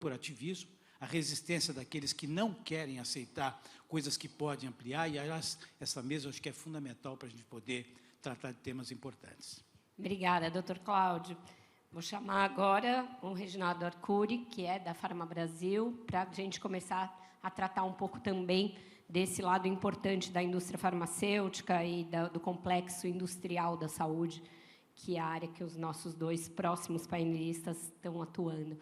por ativismo, a resistência daqueles que não querem aceitar coisas que podem ampliar, e, aliás, essa mesa eu acho que é fundamental para a gente poder tratar de temas importantes. Obrigada, doutor Cláudio. Vou chamar agora o Reginaldo Arcuri, que é da Farma Brasil, para a gente começar a tratar um pouco também desse lado importante da indústria farmacêutica e do complexo industrial da saúde, que é a área que os nossos dois próximos painelistas estão atuando.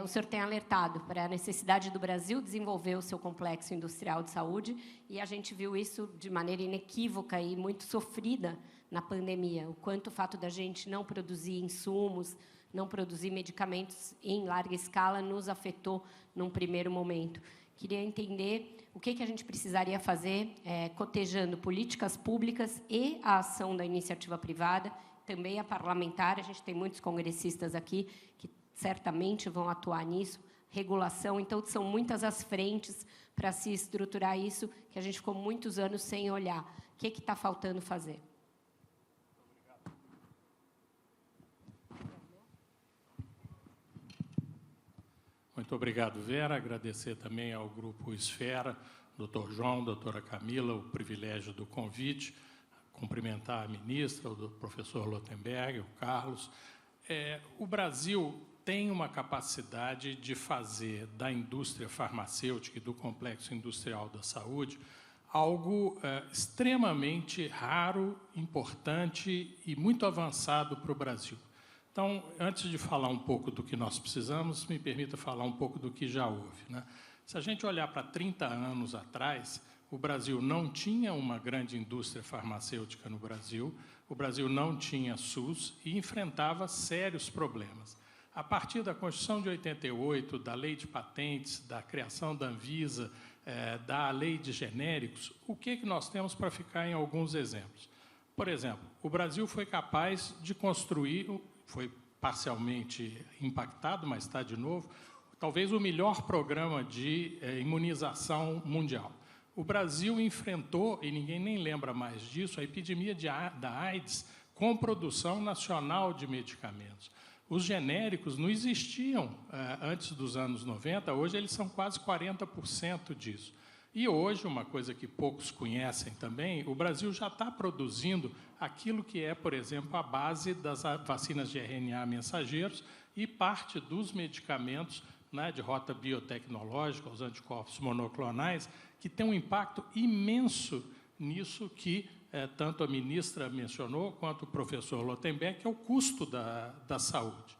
O senhor tem alertado para a necessidade do Brasil desenvolver o seu complexo industrial de saúde, e a gente viu isso de maneira inequívoca e muito sofrida na pandemia, o quanto o fato da gente não produzir insumos, não produzir medicamentos em larga escala nos afetou num primeiro momento. Queria entender o que a gente precisaria fazer, cotejando políticas públicas e a ação da iniciativa privada, também a parlamentar. A gente tem muitos congressistas aqui que certamente vão atuar nisso, regulação. Então, são muitas as frentes para se estruturar isso, que a gente ficou muitos anos sem olhar. O que está faltando fazer? Muito obrigado, Vera. Agradecer também ao Grupo Esfera, doutor João, doutora Camila, o privilégio do convite. Cumprimentar a ministra, o professor Lotenberg, o Carlos. O Brasil tem uma capacidade de fazer da indústria farmacêutica e do complexo industrial da saúde algo extremamente raro, importante e muito avançado para o Brasil. Então, antes de falar um pouco do que nós precisamos, me permita falar um pouco do que já houve, né? Se a gente olhar para 30 anos atrás, o Brasil não tinha uma grande indústria farmacêutica no Brasil, o Brasil não tinha SUS e enfrentava sérios problemas. A partir da Constituição de 88, da Lei de Patentes, da criação da Anvisa, da Lei de Genéricos, o que nós temos para ficar em alguns exemplos? Por exemplo, o Brasil foi capaz de construir, foi parcialmente impactado, mas está de novo, talvez o melhor programa de imunização mundial. O Brasil enfrentou, e ninguém nem lembra mais disso, a epidemia da AIDS com produção nacional de medicamentos. Os genéricos não existiam antes dos anos 90, hoje eles são quase 40% disso. E hoje, uma coisa que poucos conhecem também, o Brasil já está produzindo aquilo que é, por exemplo, a base das vacinas de RNA mensageiros e parte dos medicamentos, né, de rota biotecnológica, os anticorpos monoclonais, que tem um impacto imenso nisso que tanto a ministra mencionou, quanto o professor Lotenberg, que é o custo da saúde.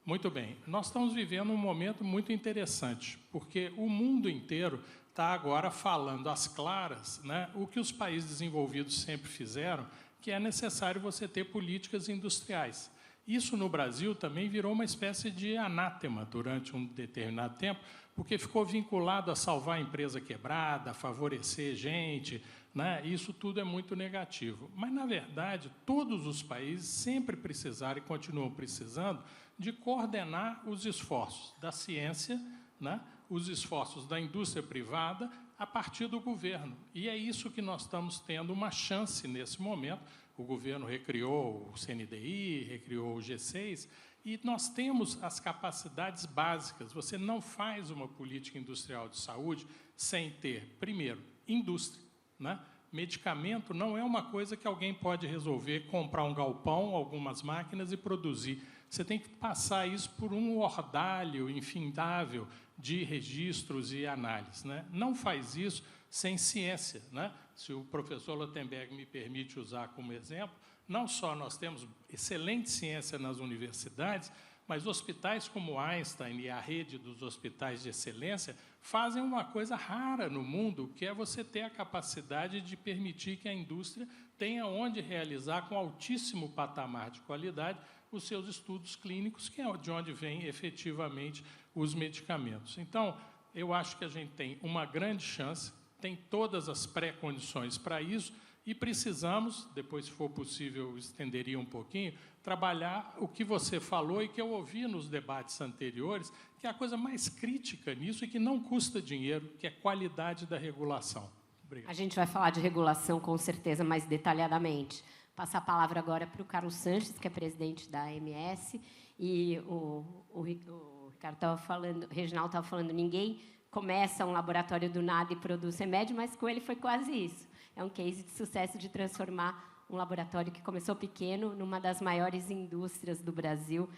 Muito bem, nós estamos vivendo um momento muito interessante, porque o mundo inteiro está agora falando às claras, né, o que os países desenvolvidos sempre fizeram, que é necessário você ter políticas industriais. Isso, no Brasil, também virou uma espécie de anátema durante um determinado tempo, porque ficou vinculado a salvar a empresa quebrada, a favorecer gente, né? Isso tudo é muito negativo. Mas, na verdade, todos os países sempre precisaram e continuam precisando de coordenar os esforços da ciência, né? Os esforços da indústria privada a partir do governo. E é isso que nós estamos tendo uma chance nesse momento. O governo recriou o CNDI, recriou o G6, e nós temos as capacidades básicas. Você não faz uma política industrial de saúde sem ter, primeiro, indústria, né? Medicamento não é uma coisa que alguém pode resolver, comprar um galpão, algumas máquinas e produzir. Você tem que passar isso por um ordalho infindável de registros e análises, né? Não faz isso sem ciência, né? Se o professor Lotenberg me permite usar como exemplo, não só nós temos excelente ciência nas universidades, mas hospitais como Einstein e a rede dos hospitais de excelência fazem uma coisa rara no mundo, que é você ter a capacidade de permitir que a indústria tenha onde realizar com altíssimo patamar de qualidade os seus estudos clínicos, que é de onde vêm efetivamente os medicamentos. Então, eu acho que a gente tem uma grande chance, tem todas as pré-condições para isso, e precisamos, depois, se for possível, estenderia um pouquinho, trabalhar o que você falou e que eu ouvi nos debates anteriores, que é a coisa mais crítica nisso e que não custa dinheiro, que é a qualidade da regulação. Obrigado. A gente vai falar de regulação, com certeza, mais detalhadamente. Passar a palavra agora para o Carlos Sanches, que é presidente da AMS, e o o Reginaldo estava falando, ninguém começa um laboratório do nada e produz remédio, mas com ele foi quase isso. É um case de sucesso de transformar um laboratório que começou pequeno numa das maiores indústrias do Brasil.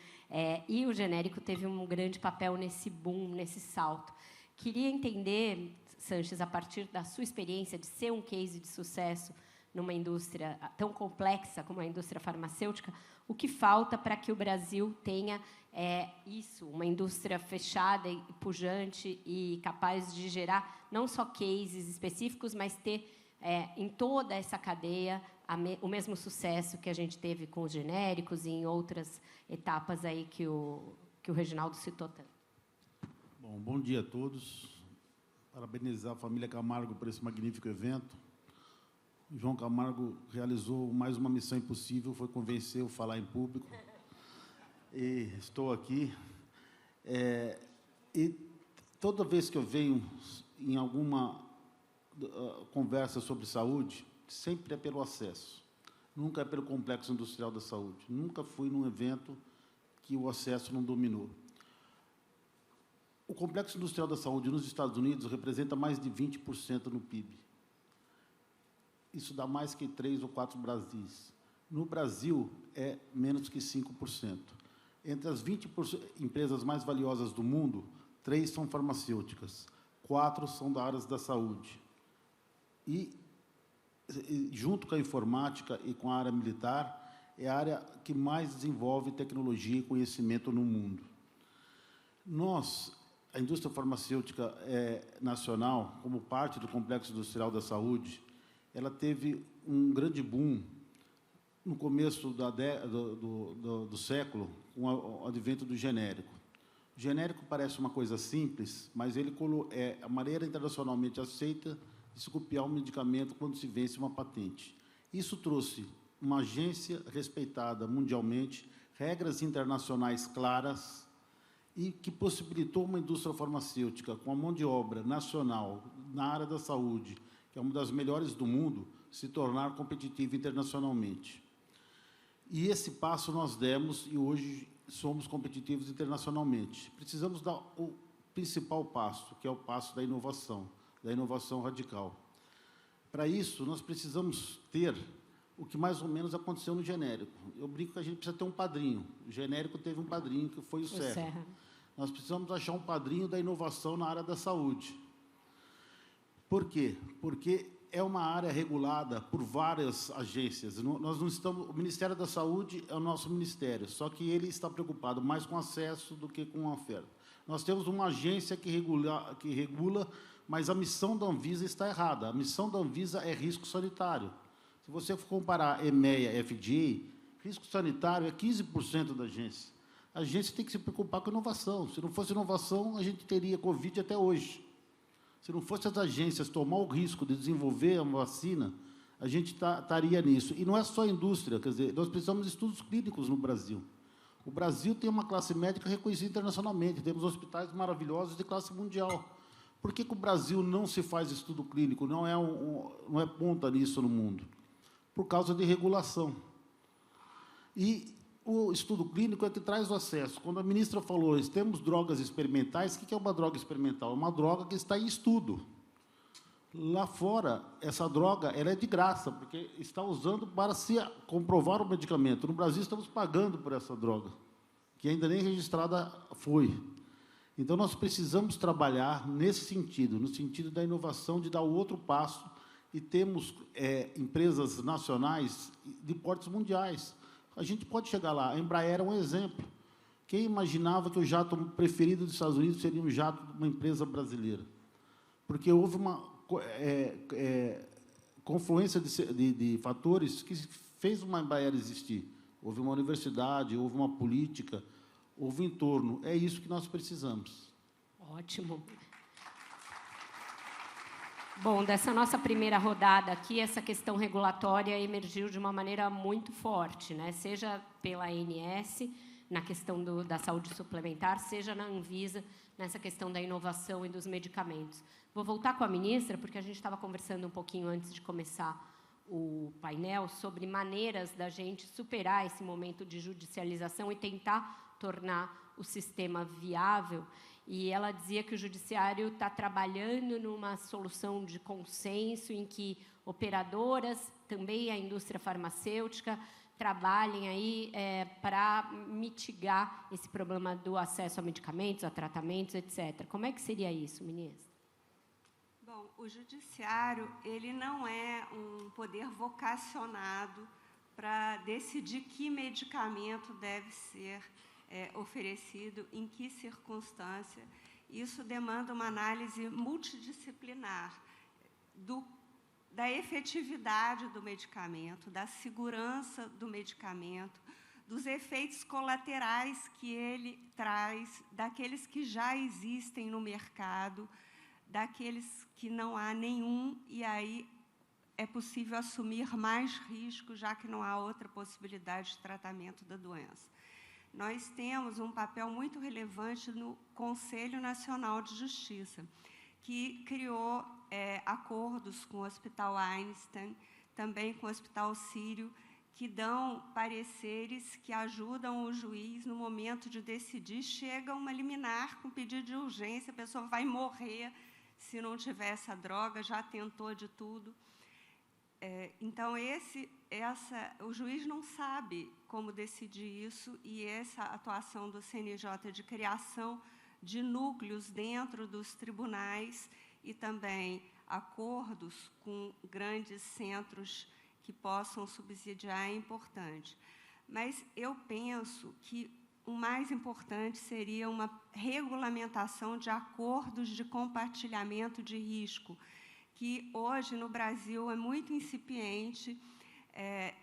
E o genérico teve um grande papel nesse boom, nesse salto. Queria entender, Sanches, a partir da sua experiência de ser um case de sucesso numa indústria tão complexa como a indústria farmacêutica, o que falta para que o Brasil tenha isso, uma indústria fechada e pujante e capaz de gerar não só cases específicos, mas ter em toda essa cadeia o mesmo sucesso que a gente teve com os genéricos e em outras etapas aí que o Reginaldo citou tanto. Bom dia a todos. Parabenizar a família Camargo por esse magnífico evento. O João Camargo realizou mais uma missão impossível, foi convencer eu a falar em público. E estou aqui. E toda vez que eu venho em alguma conversa sobre saúde, sempre é pelo acesso. Nunca é pelo complexo industrial da saúde. Nunca fui num evento que o acesso não dominou. O complexo industrial da saúde nos Estados Unidos representa mais de 20% no PIB. Isso dá mais que 3 ou 4 Brasis. No Brasil, é menos que 5%. Entre as 20 empresas mais valiosas do mundo, 3 são farmacêuticas, 4 são da área da saúde. E, junto com a informática e com a área militar, é a área que mais desenvolve tecnologia e conhecimento no mundo. Nós, a indústria farmacêutica nacional, como parte do complexo industrial da saúde, ela teve um grande boom no começo do século, com o advento do genérico. O genérico parece uma coisa simples, mas ele é a maneira internacionalmente aceita de se copiar um medicamento quando se vence uma patente. Isso trouxe uma agência respeitada mundialmente, regras internacionais claras, e que possibilitou uma indústria farmacêutica com a mão de obra nacional na área da saúde, que é uma das melhores do mundo, se tornar competitiva internacionalmente. E esse passo nós demos e hoje somos competitivos internacionalmente. Precisamos dar o principal passo, que é o passo da inovação radical. Para isso, nós precisamos ter o que mais ou menos aconteceu no genérico. Eu brinco que a gente precisa ter um padrinho. O genérico teve um padrinho, que foi o Serra. Nós precisamos achar um padrinho da inovação na área da saúde. Por quê? Porque é uma área regulada por várias agências. Nós não estamos, o Ministério da Saúde é o nosso ministério, só que ele está preocupado mais com acesso do que com a oferta. Nós temos uma agência que regula, mas a missão da Anvisa está errada. A missão da Anvisa é risco sanitário. Se você for comparar EMEA, FDA, risco sanitário é 15% da agência. A agência tem que se preocupar com inovação. Se não fosse inovação, a gente teria Covid até hoje. Se não fosse as agências tomar o risco de desenvolver uma vacina, a gente estaria nisso. E não é só a indústria, quer dizer, nós precisamos de estudos clínicos no Brasil. O Brasil tem uma classe médica reconhecida internacionalmente, temos hospitais maravilhosos de classe mundial. Por que o Brasil não se faz estudo clínico, não é ponta nisso no mundo? Por causa de regulação. E o estudo clínico é que traz o acesso. Quando a ministra falou, temos drogas experimentais, o que é uma droga experimental? É uma droga que está em estudo. Lá fora, essa droga ela é de graça, porque está usando para se comprovar o medicamento. No Brasil, estamos pagando por essa droga, que ainda nem registrada foi. Então, nós precisamos trabalhar nesse sentido, no sentido da inovação, de dar o outro passo, e temos empresas nacionais de portes mundiais. A gente pode chegar lá. A Embraer é um exemplo. Quem imaginava que o jato preferido dos Estados Unidos seria um jato de uma empresa brasileira? Porque houve uma confluência de fatores que fez uma Embraer existir. Houve uma universidade, houve uma política, houve um entorno. É isso que nós precisamos. Ótimo. Bom, dessa nossa primeira rodada aqui, essa questão regulatória emergiu de uma maneira muito forte, né? Seja pela ANS, na questão da saúde suplementar, seja na Anvisa, nessa questão da inovação e dos medicamentos. Vou voltar com a ministra, porque a gente estava conversando um pouquinho antes de começar o painel sobre maneiras da gente superar esse momento de judicialização e tentar tornar o sistema viável. E ela dizia que o judiciário está trabalhando numa solução de consenso em que operadoras, também a indústria farmacêutica, trabalhem aí para mitigar esse problema do acesso a medicamentos, a tratamentos, etc. Como é que seria isso, ministra? Bom, o judiciário ele não é um poder vocacionado para decidir que medicamento deve ser oferecido, em que circunstância. Isso demanda uma análise multidisciplinar da efetividade do medicamento, da segurança do medicamento, dos efeitos colaterais que ele traz, daqueles que já existem no mercado, daqueles que não há nenhum, e aí é possível assumir mais risco, já que não há outra possibilidade de tratamento da doença. Nós temos um papel muito relevante no Conselho Nacional de Justiça, que criou acordos com o Hospital Einstein, também com o Hospital Sírio, que dão pareceres que ajudam o juiz no momento de decidir. Chega uma liminar com pedido de urgência, a pessoa vai morrer se não tiver essa droga, já tentou de tudo. Então, o juiz não sabe como decidir isso, e essa atuação do CNJ de criação de núcleos dentro dos tribunais e também acordos com grandes centros que possam subsidiar é importante. Mas eu penso que o mais importante seria uma regulamentação de acordos de compartilhamento de risco, que hoje no Brasil é muito incipiente.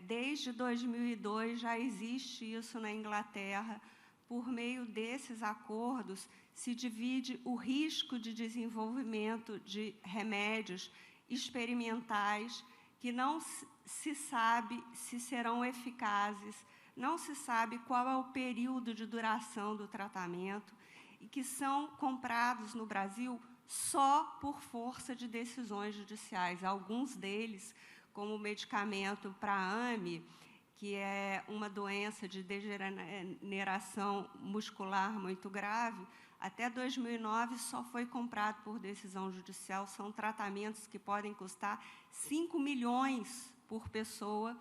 Desde 2002 já existe isso na Inglaterra. Por meio desses acordos, se divide o risco de desenvolvimento de remédios experimentais que não se sabe se serão eficazes, não se sabe qual é o período de duração do tratamento, e que são comprados no Brasil só por força de decisões judiciais. Alguns deles, como o medicamento para a AME, que é uma doença de degeneração muscular muito grave, até 2009 só foi comprado por decisão judicial. São tratamentos que podem custar 5 milhões por pessoa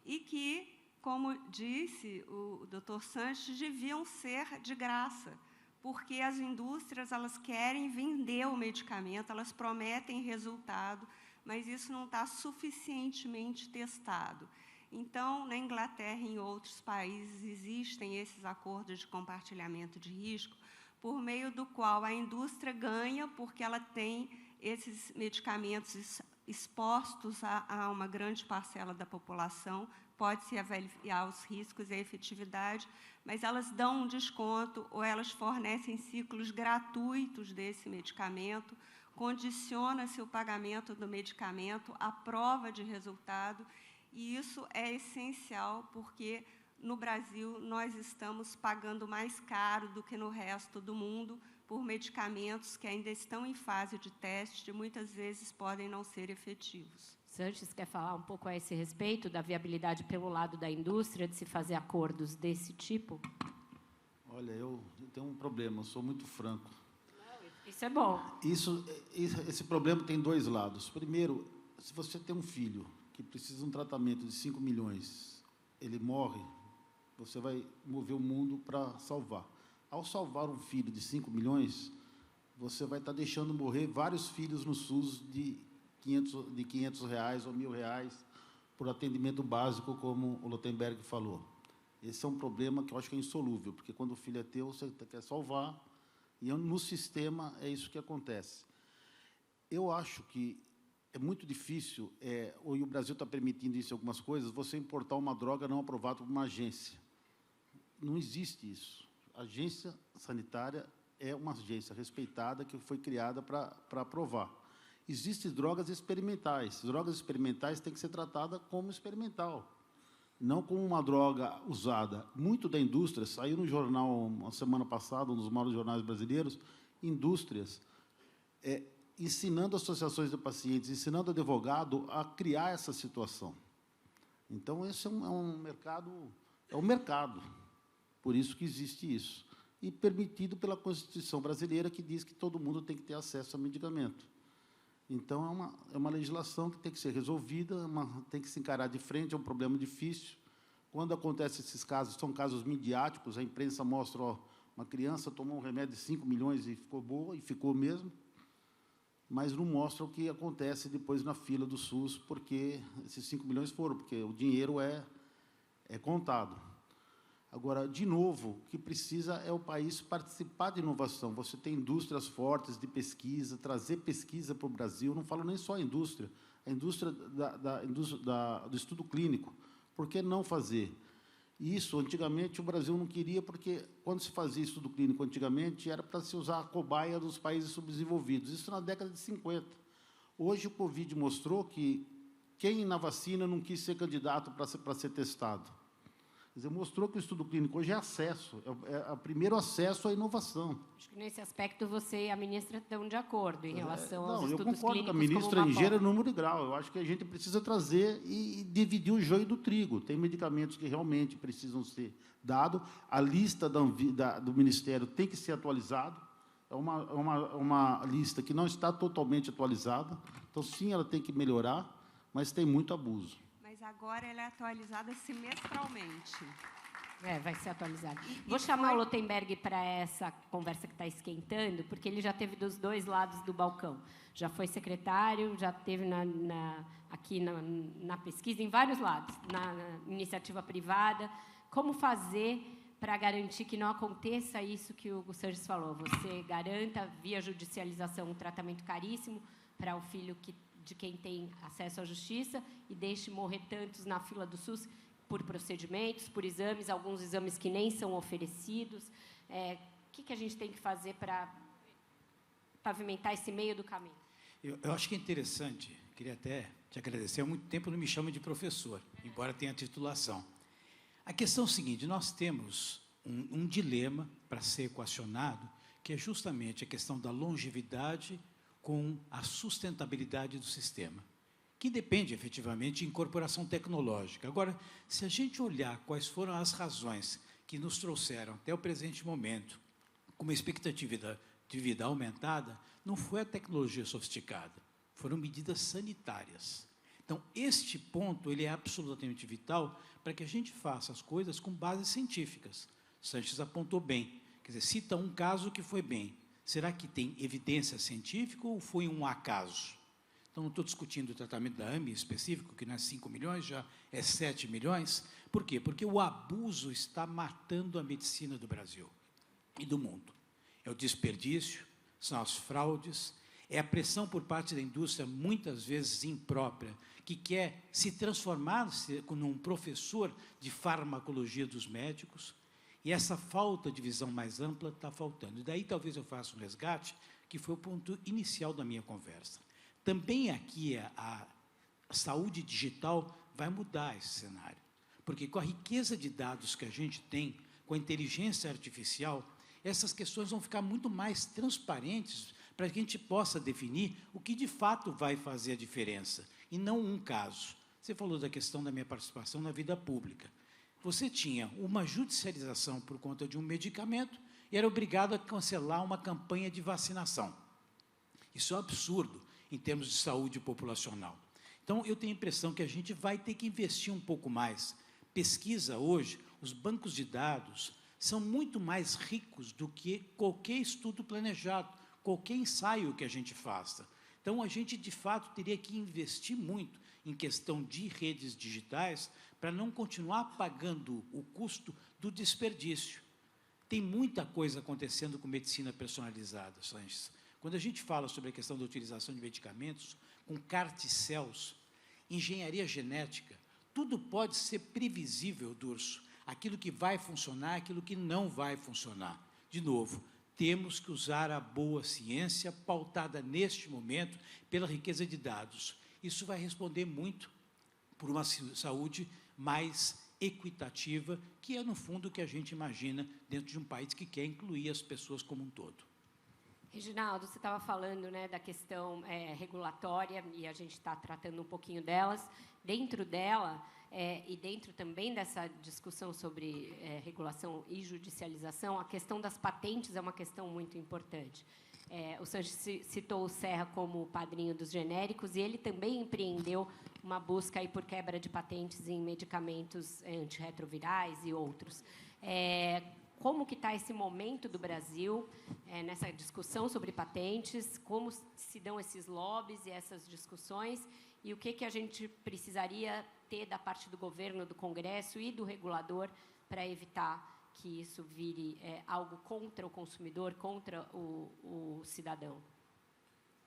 e que, como disse o Dr. Sanches, deviam ser de graça, porque as indústrias elas querem vender o medicamento, elas prometem resultado, mas isso não está suficientemente testado. Então, na Inglaterra e em outros países, existem esses acordos de compartilhamento de risco, por meio do qual a indústria ganha, porque ela tem esses medicamentos expostos a uma grande parcela da população, pode-se avaliar os riscos e a efetividade, mas elas dão um desconto ou elas fornecem ciclos gratuitos desse medicamento, condiciona-se o pagamento do medicamento à prova de resultado, e isso é essencial porque, no Brasil, nós estamos pagando mais caro do que no resto do mundo por medicamentos que ainda estão em fase de teste e muitas vezes podem não ser efetivos. Sanches quer falar um pouco a esse respeito da viabilidade pelo lado da indústria de se fazer acordos desse tipo? Olha, eu tenho um problema, eu sou muito franco. Isso é bom. Esse problema tem dois lados. Primeiro, se você tem um filho que precisa de um tratamento de 5 milhões, ele morre, você vai mover o mundo para salvar. Ao salvar um filho de 5 milhões, você vai estar deixando morrer vários filhos no SUS de R$500 ou R$1.000 por atendimento básico, como o Lotenberg falou. Esse é um problema que eu acho que é insolúvel, porque quando o filho é teu, você quer salvar, e no sistema é isso que acontece. Eu acho que é muito difícil, e o Brasil está permitindo isso em algumas coisas, você importar uma droga não aprovada por uma agência. Não existe isso. A agência sanitária é uma agência respeitada que foi criada para aprovar. Existem drogas experimentais. Drogas experimentais têm que ser tratadas como experimental, não como uma droga usada. Muito da indústria, saiu no jornal, uma semana passada, um dos maiores jornais brasileiros, indústrias ensinando associações de pacientes, ensinando advogado a criar essa situação. Então, esse é um mercado, por isso que existe isso. e permitido pela Constituição brasileira, que diz que todo mundo tem que ter acesso a medicamento. Então, é uma legislação que tem que ser resolvida, tem que se encarar de frente, é um problema difícil. Quando acontecem esses casos, são casos midiáticos, a imprensa mostra, ó, uma criança tomou um remédio de 5 milhões e ficou boa, e ficou mesmo, mas não mostra o que acontece depois na fila do SUS, porque esses 5 milhões foram, porque o dinheiro é contado. Agora, de novo, o que precisa é o país participar de inovação. Você tem indústrias fortes de pesquisa, trazer pesquisa para o Brasil. Não falo nem só a indústria do estudo clínico. Por que não fazer? Isso, antigamente, o Brasil não queria, porque, quando se fazia estudo clínico antigamente, era para se usar a cobaia dos países subdesenvolvidos. Isso na década de 50. Hoje, o Covid mostrou que quem, na vacina, não quis ser candidato para ser testado. Quer dizer, mostrou que o estudo clínico hoje é acesso, é o primeiro acesso à inovação. Acho que, nesse aspecto, você e a ministra estão de acordo em relação aos estudos clínicos. Não, eu concordo com a ministra em gênero, número e grau. Eu acho que a gente precisa trazer e dividir o joio do trigo. Tem medicamentos que realmente precisam ser dados. A lista do Ministério tem que ser atualizada. É uma lista que não está totalmente atualizada. Então, sim, ela tem que melhorar, mas tem muito abuso. Agora ela é atualizada semestralmente. Vai ser atualizada. Vou chamar o Lotenberg para essa conversa que está esquentando, porque ele já teve dos dois lados do balcão. Já foi secretário, já teve aqui na pesquisa, em vários lados, na iniciativa privada. Como fazer para garantir que não aconteça isso que o Hugo Sanches falou? Você garanta, via judicialização, um tratamento caríssimo para o filho de quem tem acesso à justiça e deixe morrer tantos na fila do SUS por procedimentos, por exames, alguns exames que nem são oferecidos. O que a gente tem que fazer para pavimentar esse meio do caminho? Eu acho que é interessante, queria até te agradecer, há muito tempo não me chamo de professor, embora tenha titulação. A questão é o seguinte, nós temos um dilema para ser equacionado, que é justamente a questão da longevidade com a sustentabilidade do sistema, que depende, efetivamente, de incorporação tecnológica. Agora, se a gente olhar quais foram as razões que nos trouxeram até o presente momento, com uma expectativa de vida aumentada, não foi a tecnologia sofisticada, foram medidas sanitárias. Então, este ponto ele é absolutamente vital para que a gente faça as coisas com bases científicas. Sanches apontou bem, quer dizer, cita um caso que foi bem. Será que tem evidência científica ou foi um acaso? Então, não estou discutindo o tratamento da AMI específico, que não é 5 milhões, já é 7 milhões. Por quê? Porque o abuso está matando a medicina do Brasil e do mundo. É o desperdício, são as fraudes, é a pressão por parte da indústria, muitas vezes imprópria, que quer se transformar num professor de farmacologia dos médicos. E essa falta de visão mais ampla está faltando. E daí talvez eu faça um resgate, que foi o ponto inicial da minha conversa. Também aqui a saúde digital vai mudar esse cenário. Porque com a riqueza de dados que a gente tem, com a inteligência artificial, essas questões vão ficar muito mais transparentes para que a gente possa definir o que de fato vai fazer a diferença, e não um caso. Você falou da questão da minha participação na vida pública. Você tinha uma judicialização por conta de um medicamento e era obrigado a cancelar uma campanha de vacinação. Isso é um absurdo em termos de saúde populacional. Então, eu tenho a impressão que a gente vai ter que investir um pouco mais. Pesquisa hoje, os bancos de dados são muito mais ricos do que qualquer estudo planejado, qualquer ensaio que a gente faça. Então, a gente, de fato, teria que investir muito em questão de redes digitais para não continuar pagando o custo do desperdício. Tem muita coisa acontecendo com medicina personalizada, Sanches. Quando a gente fala sobre a questão da utilização de medicamentos, com CAR-T-cells, engenharia genética, tudo pode ser previsível, Durso. Aquilo que vai funcionar, aquilo que não vai funcionar. De novo, temos que usar a boa ciência, pautada neste momento pela riqueza de dados. Isso vai responder muito por uma saúde mais equitativa, que é, no fundo, o que a gente imagina dentro de um país que quer incluir as pessoas como um todo. Reginaldo, você estava falando, né, da questão regulatória, e a gente está tratando um pouquinho delas. Dentro dela, e dentro também dessa discussão sobre regulação e judicialização, a questão das patentes é uma questão muito importante. O Sanches citou o Serra como o padrinho dos genéricos, e ele também empreendeu uma busca aí por quebra de patentes em medicamentos antirretrovirais e outros. Como que está esse momento do Brasil nessa discussão sobre patentes, como se dão esses lobbies e essas discussões, e o que a gente precisaria ter da parte do governo, do Congresso e do regulador para evitar que isso vire algo contra o consumidor, contra o cidadão.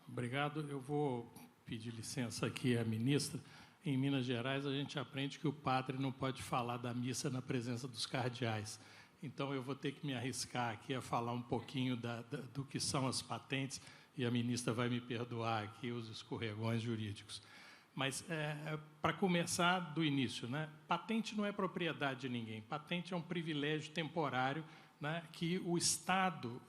Obrigado. Eu vou pedir licença aqui à ministra. Em Minas Gerais, a gente aprende que o padre não pode falar da missa na presença dos cardeais. Então, eu vou ter que me arriscar aqui a falar um pouquinho do que são as patentes, e a ministra vai me perdoar aqui os escorregões jurídicos. Mas, para começar do início, né? Patente não é propriedade de ninguém. Patente é um privilégio temporário, né, que o Estado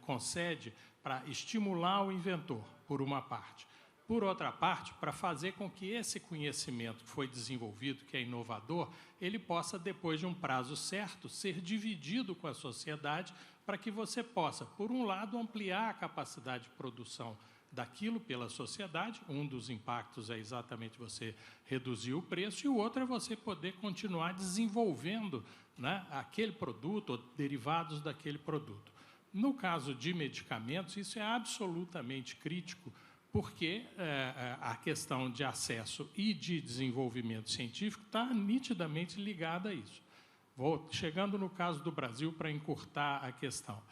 concede para estimular o inventor, por uma parte. Por outra parte, para fazer com que esse conhecimento que foi desenvolvido, que é inovador, ele possa, depois de um prazo certo, ser dividido com a sociedade para que você possa, por um lado, ampliar a capacidade de produção daquilo pela sociedade. Um dos impactos é exatamente você reduzir o preço, e o outro é você poder continuar desenvolvendo, né, aquele produto ou derivados daquele produto. No caso de medicamentos, isso é absolutamente crítico, porque a questão de acesso e de desenvolvimento científico está nitidamente ligada a isso. Vou chegando no caso do Brasil para encurtar a questão.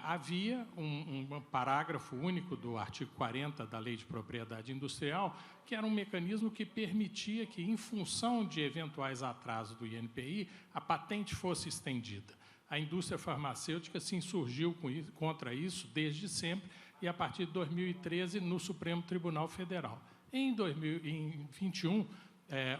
Havia um parágrafo único do artigo 40 da Lei de Propriedade Industrial, que era um mecanismo que permitia que, em função de eventuais atrasos do INPI, a patente fosse estendida. A indústria farmacêutica se insurgiu contra isso desde sempre, e, a partir de 2013, no Supremo Tribunal Federal. Em 2021,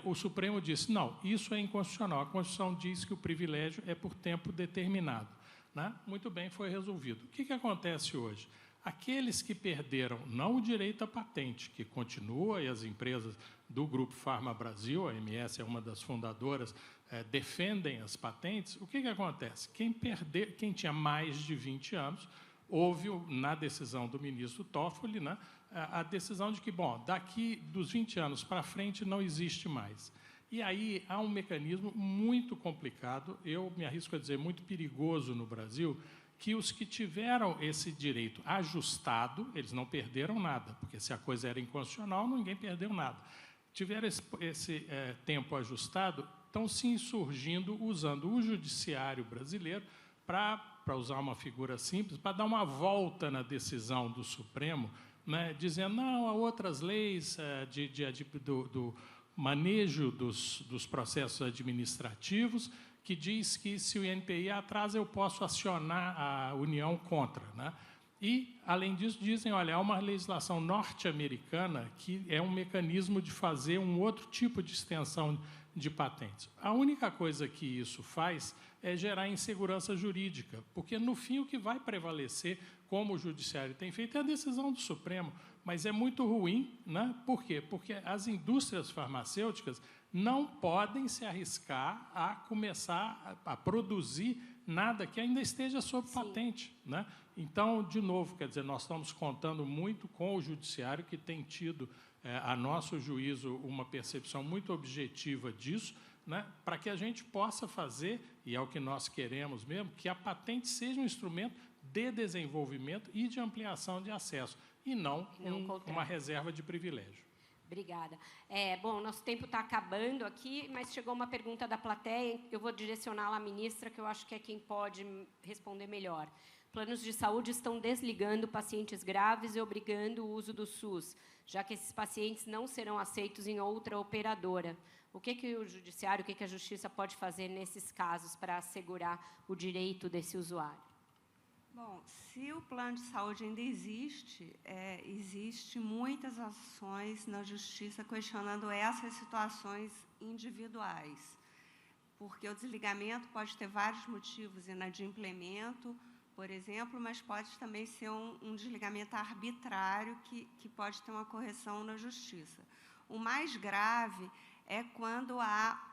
o Supremo disse, não, isso é inconstitucional. A Constituição diz que o privilégio é por tempo determinado. Né? Muito bem, foi resolvido. O que acontece hoje? Aqueles que perderam, não o direito à patente, que continua, e as empresas do Grupo Farma Brasil, a MS é uma das fundadoras, defendem as patentes. O que acontece? Quem tinha mais de 20 anos, houve, na decisão do ministro Toffoli, né, a decisão de que, bom, daqui dos 20 anos para frente não existe mais. E aí há um mecanismo muito complicado, eu me arrisco a dizer muito perigoso no Brasil, que os que tiveram esse direito ajustado, eles não perderam nada, porque se a coisa era inconstitucional, ninguém perdeu nada. Tiveram esse tempo ajustado, estão se insurgindo, usando o judiciário brasileiro para usar uma figura simples, para dar uma volta na decisão do Supremo, né, dizendo, não, há outras leis do manejo dos processos administrativos, que diz que, se o INPI atrasa, eu posso acionar a União contra. Né? E, além disso, dizem, olha, há uma legislação norte-americana que é um mecanismo de fazer um outro tipo de extensão de patentes. A única coisa que isso faz é gerar insegurança jurídica, porque, no fim, o que vai prevalecer, como o Judiciário tem feito, é a decisão do Supremo. Mas é muito ruim, né? Por quê? Porque as indústrias farmacêuticas não podem se arriscar a começar a produzir nada que ainda esteja sob patente. Né? Então, de novo, quer dizer, nós estamos contando muito com o Judiciário, que tem tido, a nosso juízo, uma percepção muito objetiva disso, né, para que a gente possa fazer, e é o que nós queremos mesmo, que a patente seja um instrumento de desenvolvimento e de ampliação de acesso, e não uma reserva de privilégio. Obrigada. Bom, nosso tempo está acabando aqui, mas chegou uma pergunta da plateia, eu vou direcioná-la à ministra, que eu acho que é quem pode responder melhor. Planos de saúde estão desligando pacientes graves e obrigando o uso do SUS, já que esses pacientes não serão aceitos em outra operadora. O que o Judiciário, o que a Justiça pode fazer nesses casos para assegurar o direito desse usuário? Bom, se o plano de saúde ainda existe, existe muitas ações na Justiça questionando essas situações individuais, porque o desligamento pode ter vários motivos, inadimplemento, por exemplo, mas pode também ser um desligamento arbitrário que pode ter uma correção na Justiça. O mais grave é quando há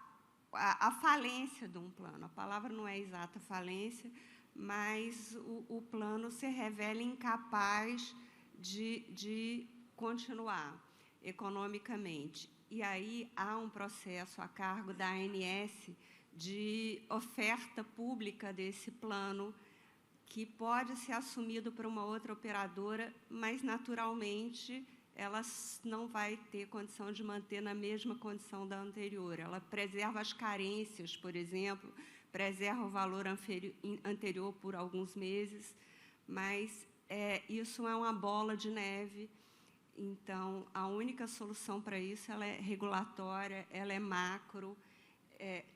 a falência de um plano. A palavra não é exata falência, mas o plano se revela incapaz de continuar economicamente. E aí há um processo a cargo da ANS de oferta pública desse plano, que pode ser assumido por uma outra operadora, mas, naturalmente, ela não vai ter condição de manter na mesma condição da anterior. Ela preserva as carências, por exemplo, preserva o valor anterior por alguns meses, mas isso é uma bola de neve. Então, a única solução para isso ela é regulatória, ela é macro,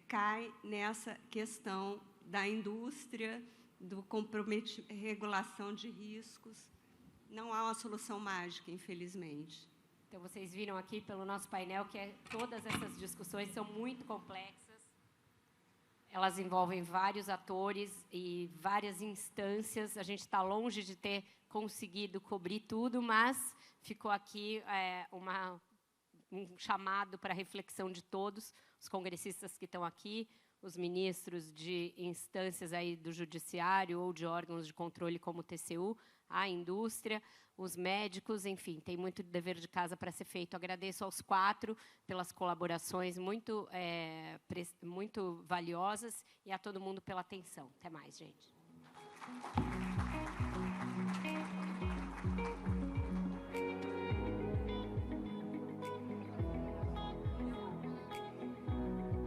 cai nessa questão da indústria, do comprometimento, regulação de riscos. Não há uma solução mágica, infelizmente. Então, vocês viram aqui pelo nosso painel que todas essas discussões são muito complexas. Elas envolvem vários atores e várias instâncias. A gente está longe de ter conseguido cobrir tudo, mas ficou aqui um chamado para a reflexão de todos, os congressistas que estão aqui, os ministros de instâncias aí do judiciário ou de órgãos de controle como o TCU, a indústria, os médicos, enfim, tem muito dever de casa para ser feito. Agradeço aos 4 pelas colaborações muito valiosas e a todo mundo pela atenção. Até mais, gente.